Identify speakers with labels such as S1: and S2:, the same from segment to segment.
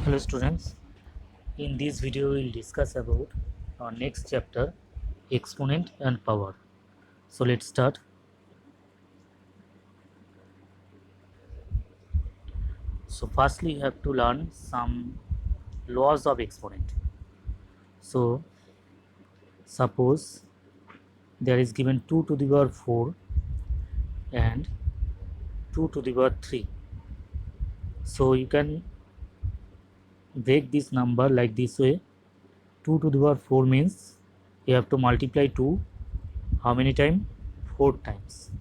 S1: Hello students, in this video we will discuss about our next chapter, exponent and power. So let's start. So firstly you have to learn some laws of exponent. So suppose there is given 2 to the power 4 and 2 to the power 3. So you can break this number like this way. 2 to the power 4 means you have to multiply 2 how many times? 4 times.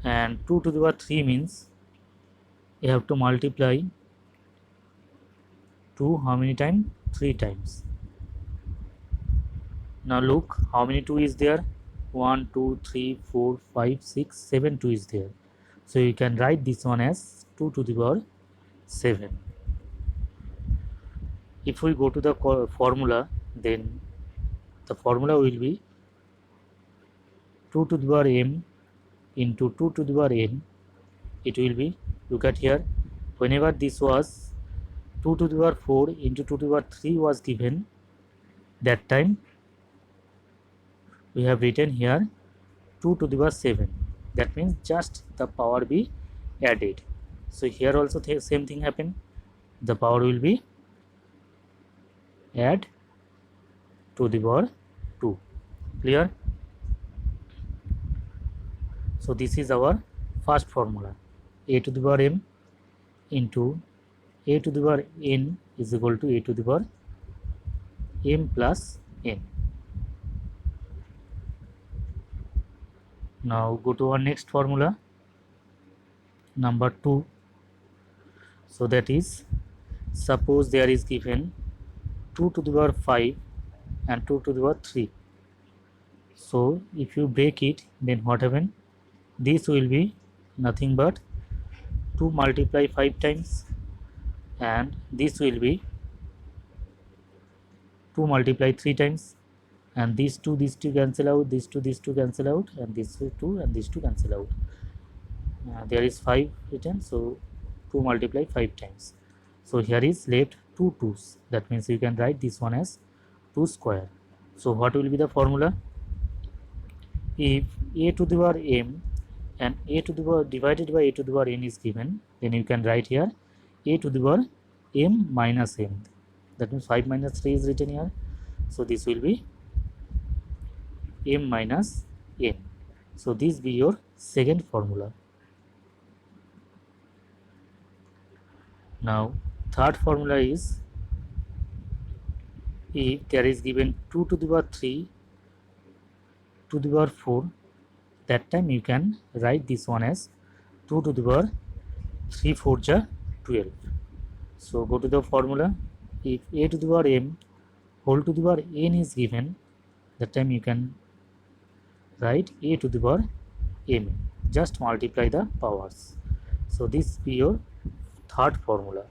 S1: And 2 to the power 3 means you have to multiply 2 how many times? 3 times. Now look how many 2 is there? 1, 2, 3, 4, 5, 6, 7 2 is there. So you can write this one as 2 to the power 7. If we go to the formula, then the formula will be 2 to the power m into 2 to the power n. It will be, look at here, whenever this was 2 to the power 4 into 2 to the power 3 was given, that time we have written here 2 to the power 7. That means just the power be added. So here also same thing happen. The power will be add to the power 2. Clear? So this is our first formula. A to the power m into a to the power n is equal to a to the power m plus n. Now go to our next formula, number 2. So that is, suppose there is given 2 to the power 5 and 2 to the power 3. So if you break it, then what happen? This will be nothing but 2 multiply 5 times, and this will be 2 multiply 3 times, and these two cancel out, these two cancel out, and these two and these two cancel out. There is 5 written, so 2 multiply 5 times. So here is left 2 2's. That means you can write this one as 2 square. So what will be the formula? If a to the power m and a to the power divided by a to the power n is given, then you can write here a to the power m minus n. That means 5 minus 3 is written here. So this will be m minus n. So this be your second formula. Now third formula is, if there is given 2 to the power 3 to the power 4, that time you can write this one as 2 to the power 3 4 ja 12. So go to the formula. If a to the power m whole to the power n is given, that time you can write a to the power m. Just multiply the powers. So this be your third formula.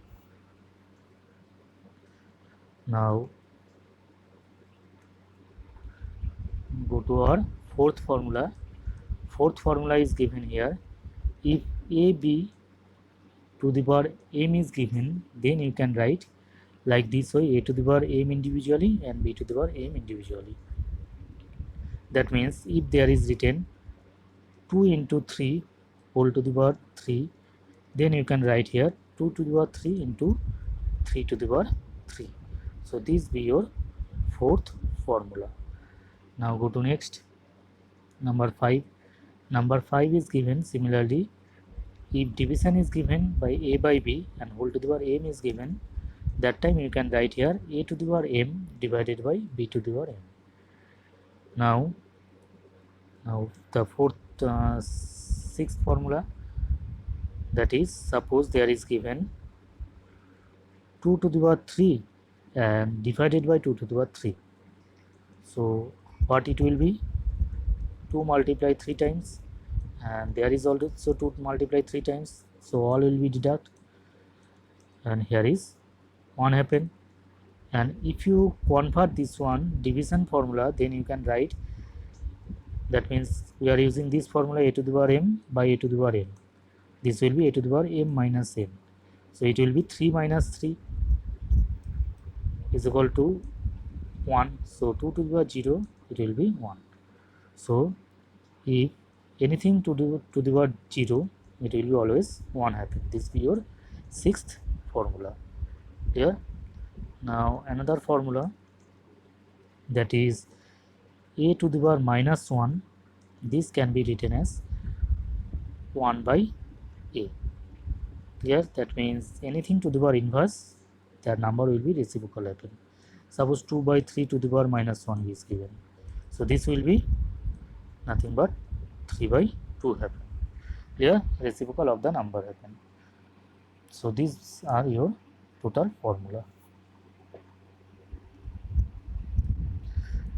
S1: Now go to our fourth formula. Fourth formula is given here. If ab to the power m is given, then you can write like this way: a to the power m individually and b to the power m individually. That means if there is written 2 into 3 whole to the power 3, then you can write here 2 to the power 3 into 3 to the power 3. So this be your fourth formula. Now go to next, number 5. Number 5 is given similarly. If division is given by a by b and whole to the power m is given, that time you can write here a to the power m divided by b to the power m. Now the sixth formula, that is, suppose there is given 2 to the power 3 and divided by 2 to the power 3. So what it will be? 2 multiply 3 times, and there is also 2 multiply 3 times, so all will be deduct, and here is 1 happen. And if you convert this one division formula, then you can write, that means we are using this formula, a to the power m by a to the power n. This will be a to the power m minus n. So it will be 3 minus 3 is equal to 1. So 2 to the power 0, it will be 1. So if anything to the power 0, it will be always 1 happen. This will be your sixth formula. Here now another formula, that is a to the power minus 1. This can be written as 1 by a. Here that means anything to the power inverse, that number will be reciprocal happen. Suppose 2 by 3 to the power minus 1 is given. So this will be nothing but 3 by 2 happen. Here reciprocal of the number happen. So these are your total formula.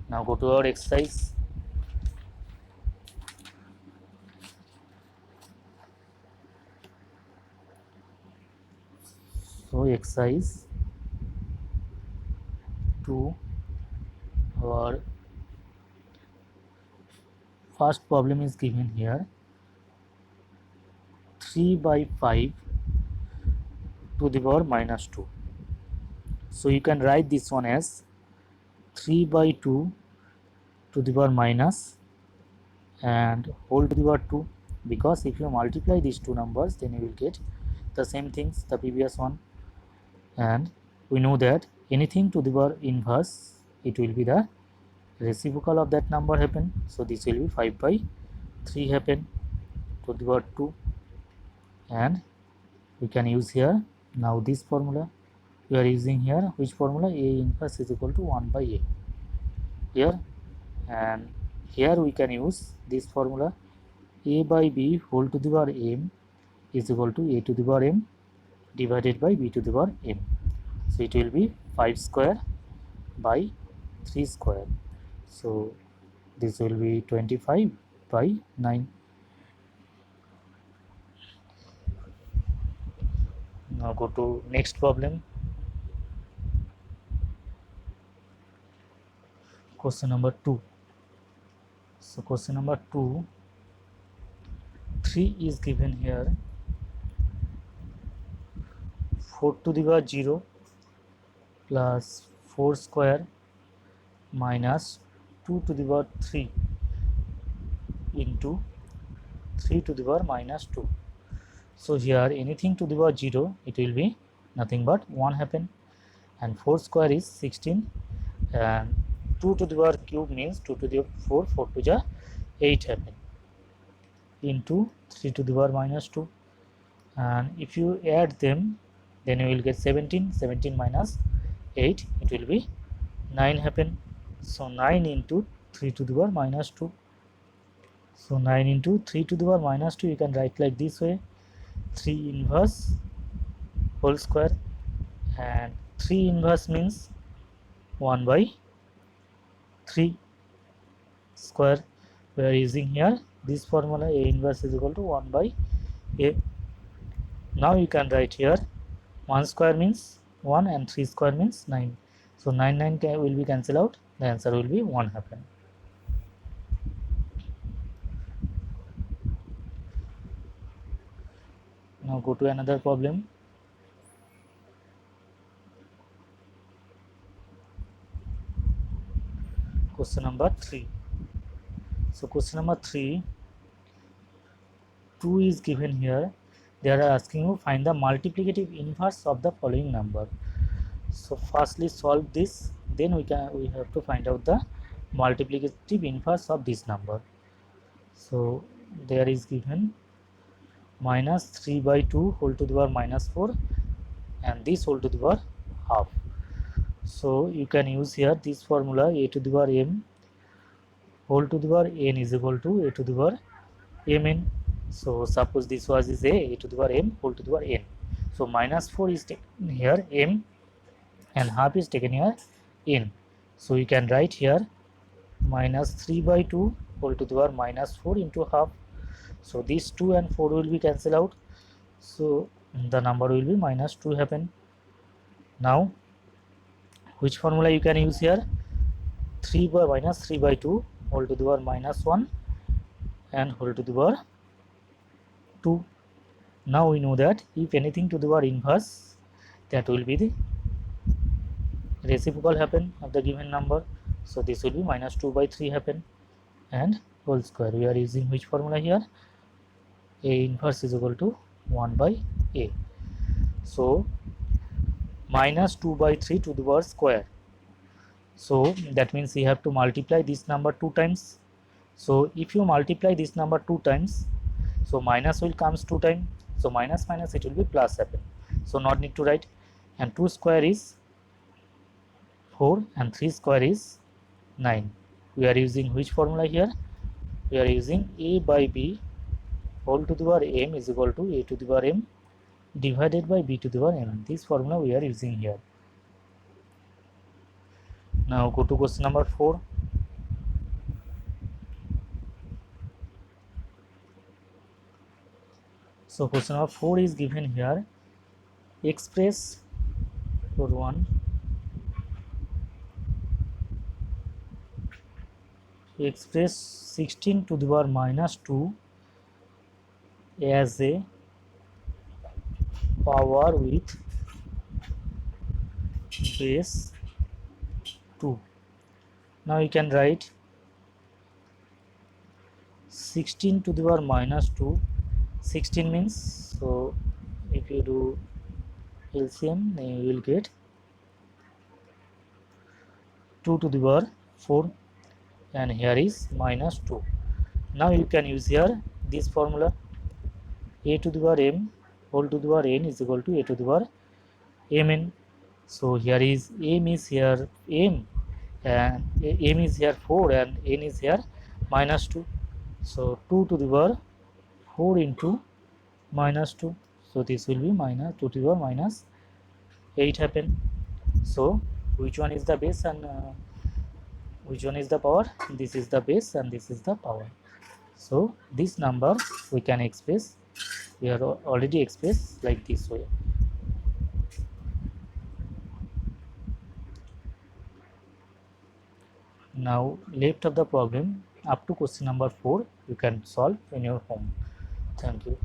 S1: Now go to our exercise. So exercise 2, our first problem is given here, 3 by 5 to the power minus 2. So you can write this one as 3 by 2 to the power minus and whole to the power 2, because if you multiply these two numbers, then you will get the same things, the previous one. And we know that anything to the power inverse, it will be the reciprocal of that number happen. So this will be 5 by 3 happen to the power 2, and we can use here now this formula. We are using here which formula? A inverse is equal to 1 by a here, and here we can use this formula, a by b whole to the power m is equal to a to the power m divided by b to the power m. So it will be 5 square by 3 square. So this will be 25 by 9. Now go to next problem. Question number 2. So question number 2, 3 is given here, 4 to the power 0 plus 4 square minus 2 to the power 3 into 3 to the power minus 2. So here anything to the power 0, it will be nothing but 1 happen, and 4 square is 16, and 2 to the power cube means 2 to the power 4, 4 to the 8 happen, into 3 to the power minus 2, and if you add them, then you will get 17. 17 minus 8, it will be 9 happen. So 9 into 3 to the power minus 2. So 9 into 3 to the power minus 2, you can write like this way, 3 inverse whole square, and 3 inverse means 1 by 3 square. We are using here this formula, a inverse is equal to 1 by a. Now you can write here 1 square means 1 and 3 square means 9. So 9 will be cancelled out, the answer will be 1 happen. Now go to another problem. Question number 3. So question number 3, 2 is given here. They are asking you find the multiplicative inverse of the following number. So firstly solve this, then we have to find out the multiplicative inverse of this number. So there is given minus 3 by 2 whole to the power minus 4, and this whole to the power half. So you can use here this formula, a to the power m whole to the power n is equal to a to the power mn. So suppose this was is a to the power m whole to the power n. So minus 4 is taken here m, and half is taken here n. So you can write here minus 3 by 2 whole to the power minus 4 into half. So these 2 and 4 will be cancelled out, so the number will be minus 2 happen. Now which formula you can use here? 3 by minus 3 by 2 whole to the power minus 1 and whole to the power 2. Now we know that if anything to the power inverse, that will be the reciprocal happen of the given number. So this will be minus 2 by 3 happen and whole square. We are using which formula here? A inverse is equal to 1 by A. So minus 2 by 3 to the power square. So that means we have to multiply this number 2 times. So if you multiply this number 2 times, so minus will comes 2 times. So minus minus it will be plus happen. So not need to write. And 2 square is 4 and 3 square is 9. We are using which formula here? We are using A by B whole to the power m is equal to A to the power m divided by B to the power m. This formula we are using here. Now go to question number 4. So question number 4 is given here. Express for 1 express 16 to the power minus 2 as a power with base 2. Now you can write 16 to the power minus 2. 16 means, so if you do LCM, then you will get 2 to the power 4 and here is minus 2. Now you can use here this formula. A to the power m whole to the power n is equal to A to the power mn. So here is m is here m and m is here 4 and n is here minus 2. So 2 to the power 4 into minus 2. So this will be minus 2 to the power minus 8 happen. So which one is the base and which one is the power? This is the base and this is the power. So this number we can express, we are already expressed like this way. Now left of the problem up to question number 4 you can solve in your home. Thank you.